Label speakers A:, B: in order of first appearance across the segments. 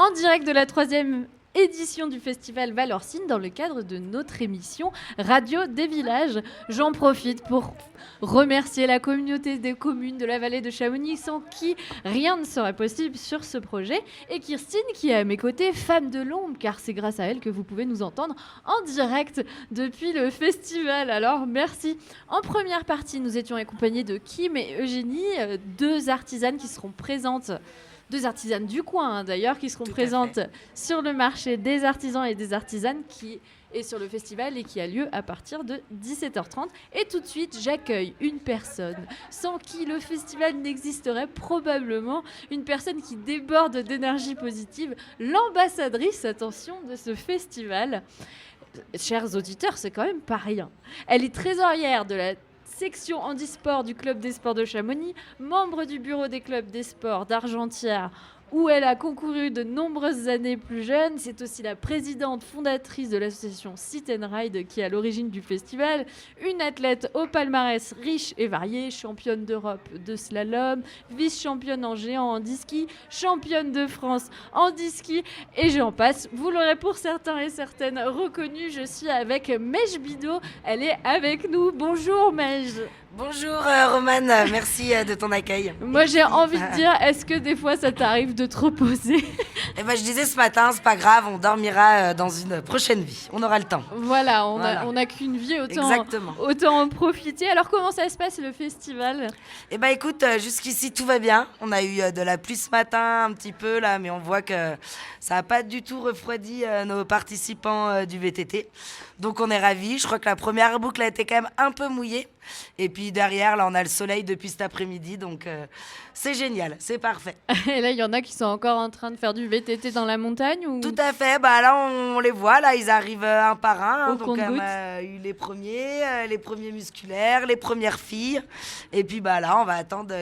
A: en direct de la 3e édition du festival Valorcine dans le cadre de notre émission Radio des Villages. J'en profite pour remercier la communauté des communes de la vallée de Chamonix sans qui rien ne serait possible sur ce projet, et Kirstine qui est à mes côtés, femme de l'ombre, car c'est grâce à elle que vous pouvez nous entendre en direct depuis le festival. Alors merci. En première partie, nous étions accompagnés de Kim et Eugénie, deux artisanes qui seront présentes. Deux artisanes du coin, d'ailleurs, qui seront présentes sur le marché des artisans et des artisanes qui est sur le festival et qui a lieu à partir de 17h30. Et tout de suite, j'accueille une personne sans qui le festival n'existerait probablement, une personne qui déborde d'énergie positive, l'ambassadrice, attention, de ce festival. Chers auditeurs, c'est quand même pas rien. Elle est trésorière de la section handisport du club des sports de Chamonix, membre du bureau des clubs des sports d'Argentière, où elle a concouru de nombreuses années plus jeune. C'est aussi la présidente fondatrice de l'association Sit and Ride qui est à l'origine du festival. Une athlète au palmarès riche et varié, championne d'Europe de slalom, vice-championne en géant en ski, championne de France en ski, et j'en passe. Vous l'aurez pour certains et certaines reconnu, je suis avec Mej Bidot. Elle est avec nous. Bonjour Mej.
B: Bonjour Romane, merci de ton accueil.
A: Moi j'ai envie de dire, est-ce que des fois ça t'arrive de te reposer?
B: Eh ben, je disais ce matin, c'est pas grave, on dormira dans une prochaine vie, on aura le temps.
A: Voilà, on a qu'une vie, autant en profiter. Alors comment ça se passe le festival?
B: Eh ben écoute, jusqu'ici tout va bien, on a eu de la pluie ce matin un petit peu là, mais on voit que ça n'a pas du tout refroidi nos participants du VTT. Donc on est ravis, je crois que la première boucle a été quand même un peu mouillée. Et puis derrière, là, on a le soleil depuis cet après-midi, donc c'est génial, c'est parfait.
A: Et là, il y en a qui sont encore en train de faire du VTT dans la montagne ou...
B: Tout à fait, bah là, on les voit, là, ils arrivent un par un.
A: Au
B: Donc on a eu les premiers musculaires, les premières filles. Et puis bah là, on va attendre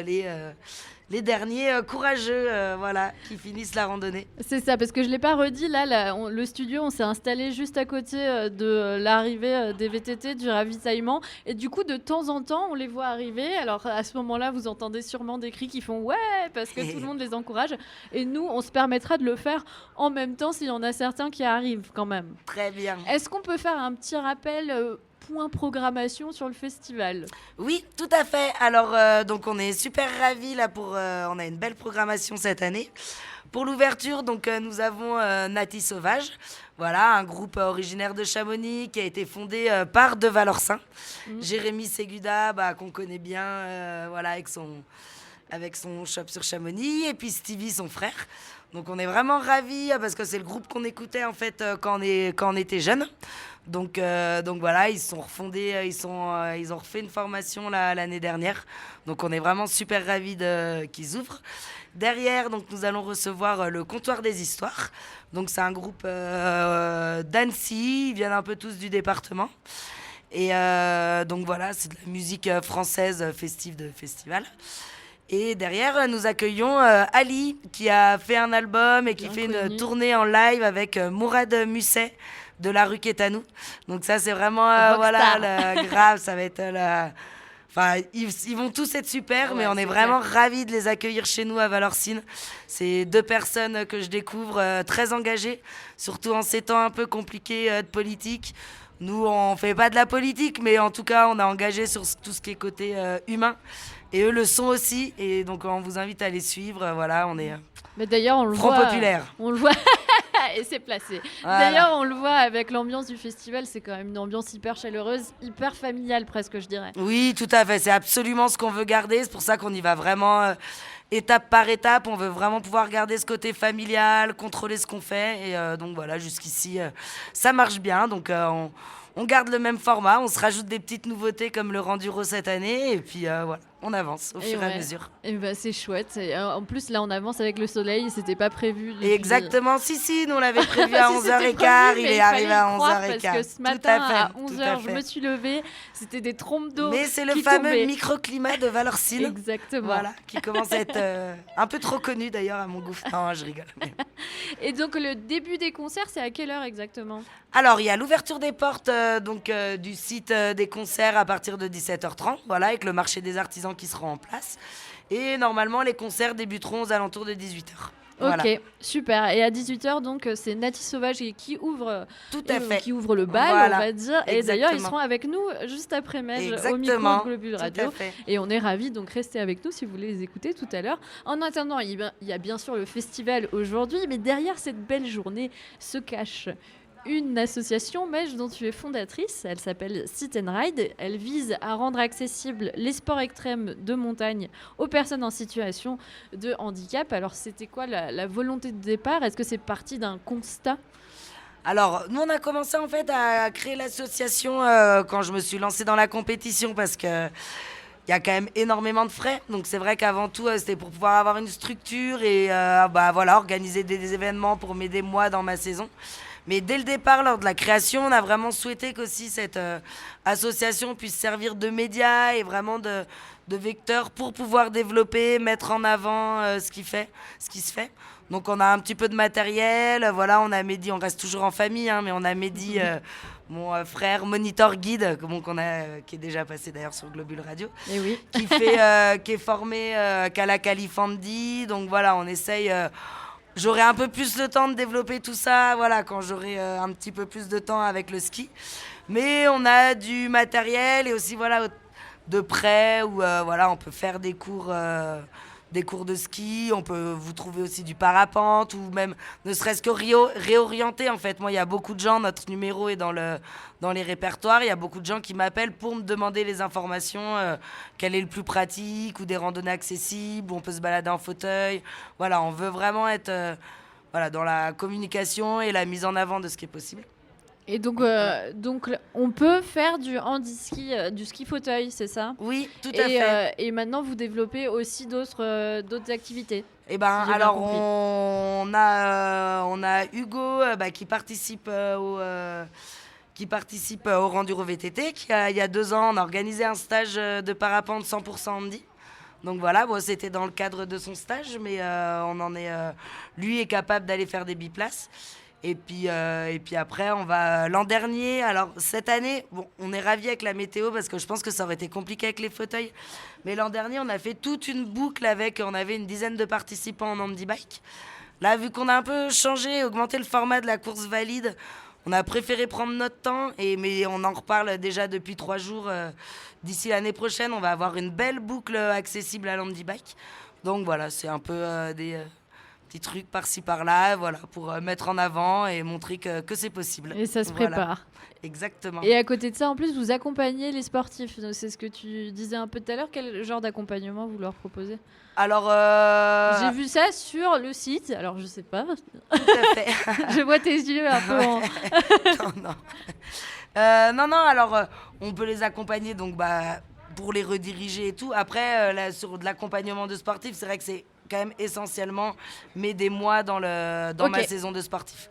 B: les derniers courageux, voilà, qui finissent la randonnée.
A: C'est ça, parce que je ne l'ai pas redit, là, le studio, on s'est installé juste à côté de l'arrivée des VTT, du ravitaillement, et du coup, de temps en temps, on les voit arriver. Alors, à ce moment-là, vous entendez sûrement des cris qui font « ouais », parce que tout le monde les encourage, et nous, on se permettra de le faire en même temps s'il y en a certains qui arrivent quand même.
B: Très bien.
A: Est-ce qu'on peut faire un petit rappel point programmation sur le festival?
B: Oui, tout à fait. Alors, donc on est super ravis là on a une belle programmation cette année. Pour l'ouverture, donc nous avons Nati Sauvage, voilà, un groupe originaire de Chamonix qui a été fondé par De Valorcin. Jérémy Seguda, qu'on connaît bien, voilà, avec son shop sur Chamonix, et puis Stevie, son frère. Donc on est vraiment ravis parce que c'est le groupe qu'on écoutait en fait quand on était jeunes. Donc voilà, ils sont refondés, ils ont refait une formation l'année dernière. Donc on est vraiment super ravis qu'ils ouvrent. Derrière, donc nous allons recevoir le Comptoir des Histoires. Donc c'est un groupe d'Annecy, ils viennent un peu tous du département. Et donc voilà, c'est de la musique française festive de festival. Et derrière, nous accueillons Ali, qui a fait un album et qui fait une tournée en live avec Mourad Musset de La Rue Quétanou. Donc ça, c'est vraiment, grave, ça va être Enfin, ils vont tous être super, mais on est vraiment ravis de les accueillir chez nous à Valorcine. C'est deux personnes que je découvre très engagées, surtout en ces temps un peu compliqués de politique. Nous, on fait pas de la politique, mais en tout cas, on a engagé sur tout ce qui est côté humain. Et eux le sont aussi, et donc on vous invite à les suivre. Voilà, on est
A: mais d'ailleurs, on le
B: Front
A: voit,
B: Populaire.
A: On le voit, et c'est placé. Voilà. D'ailleurs, on le voit avec l'ambiance du festival, c'est quand même une ambiance hyper chaleureuse, hyper familiale presque, je dirais.
B: Oui, tout à fait, c'est absolument ce qu'on veut garder, c'est pour ça qu'on y va vraiment étape par étape. On veut vraiment pouvoir garder ce côté familial, contrôler ce qu'on fait, et donc voilà, jusqu'ici, ça marche bien, donc on garde le même format, on se rajoute des petites nouveautés comme le Renduro cette année, et puis voilà, on avance au fur et à mesure.
A: Et bah, c'est chouette. Et, en plus, là, on avance avec le soleil, c'était pas prévu.
B: Exactement, si, nous on l'avait prévu à 11h15, il est arrivé à 11h15.
A: Parce que ce matin, à 11h, je me suis levée, c'était des trompes d'eau.
B: Mais c'est le fameux microclimat de Valorcine.
A: Exactement.
B: Voilà, qui commence à être un peu trop connu d'ailleurs à mon goût. Non, je rigole.
A: Et donc, le début des concerts, c'est à quelle heure exactement?
B: Alors, il y a l'ouverture des portes du site des concerts à partir de 17h30, voilà, avec le marché des artisans qui seront en place. Et normalement, les concerts débuteront aux alentours de 18h. Voilà.
A: Ok, super. Et à 18h, donc, c'est Nati Sauvage qui ouvre,
B: Tout à fait.
A: qui ouvre le bal,
B: Voilà.
A: on va dire. Et d'ailleurs, ils
B: Exactement.
A: seront avec nous juste après Mej au micro
B: Exactement.
A: de Globule
B: Tout
A: Radio.
B: à fait.
A: Et on est ravis, donc restez avec nous si vous voulez les écouter tout à l'heure. En attendant, il y a bien sûr le festival aujourd'hui, mais derrière cette belle journée se cache une association, Mej, dont tu es fondatrice. Elle s'appelle Sit and Ride. Elle vise à rendre accessibles les sports extrêmes de montagne aux personnes en situation de handicap. Alors, c'était quoi la volonté de départ? Est-ce que c'est parti d'un constat?
B: Alors, nous, on a commencé en fait à créer l'association quand je me suis lancée dans la compétition parce que il y a quand même énormément de frais. Donc, c'est vrai qu'avant tout, c'était pour pouvoir avoir une structure et voilà, organiser des événements pour m'aider moi dans ma saison. Mais dès le départ, lors de la création, on a vraiment souhaité qu'aussi cette association puisse servir de média et vraiment de vecteur pour pouvoir développer, mettre en avant ce qui se fait. Donc on a un petit peu de matériel, voilà, on a Mehdi, on reste toujours en famille, hein, mais on a Mehdi, mon frère moniteur guide, qui est déjà passé d'ailleurs sur Globule Radio,
A: Eh oui.
B: qui est formé qu'à la Califandi. Donc voilà, on essaye. J'aurai un peu plus le temps de développer tout ça, voilà, quand j'aurai un petit peu plus de temps avec le ski. Mais on a du matériel et aussi voilà de prêt où voilà, on peut faire des cours de ski, on peut vous trouver aussi du parapente ou même ne serait-ce que réorienter en fait. Moi, il y a beaucoup de gens, notre numéro est dans les répertoires, il y a beaucoup de gens qui m'appellent pour me demander les informations, quel est le plus pratique ou des randonnées accessibles, où on peut se balader en fauteuil. Voilà, on veut vraiment être voilà, dans la communication et la mise en avant de ce qui est possible.
A: Et donc, on peut faire du handi-ski, du ski fauteuil, c'est ça?
B: Oui, tout à fait.
A: Et maintenant, vous développez aussi d'autres activités.
B: Eh ben,
A: Si j'ai bien
B: alors
A: compris.
B: on a Hugo qui participe au Renduro VTT. Il y a 2 ans, on a organisé un stage de parapente 100% handi. Donc voilà, bon, c'était dans le cadre de son stage, mais lui est capable d'aller faire des biplaces. Et puis après, on va l'an dernier. Alors cette année, bon, on est ravis avec la météo parce que je pense que ça aurait été compliqué avec les fauteuils. Mais l'an dernier, on a fait toute une boucle on avait une dizaine de participants en handi-bike. Là, vu qu'on a un peu changé, augmenté le format de la course valide, on a préféré prendre notre temps. Mais on en reparle déjà depuis 3 jours. D'ici l'année prochaine, on va avoir une belle boucle accessible à l'handi-bike. Donc voilà, c'est un peu des petits trucs par-ci par-là, voilà, pour mettre en avant et montrer que c'est possible.
A: Et ça se
B: Voilà.
A: prépare.
B: Exactement.
A: Et à côté de ça, en plus, vous accompagnez les sportifs. Donc, c'est ce que tu disais un peu tout à l'heure. Quel genre d'accompagnement vous leur proposez?
B: Alors,
A: J'ai vu ça sur le site. Alors, je sais pas.
B: tout à fait.
A: Je vois tes yeux un peu en...
B: Non, alors, on peut les accompagner donc, pour les rediriger et tout. Après, là, sur de l'accompagnement de sportifs, c'est vrai que c'est quand même essentiellement m'aider-moi dans ma saison de sportif.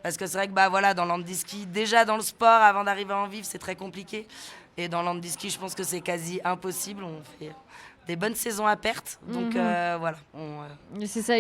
B: Parce que c'est vrai que voilà, dans l'handi-ski, déjà dans le sport, avant d'arriver à en vivre, c'est très compliqué. Et dans l'handi-ski, je pense que c'est quasi impossible. On fait des bonnes saisons à perte. Donc voilà.
A: C'est ça.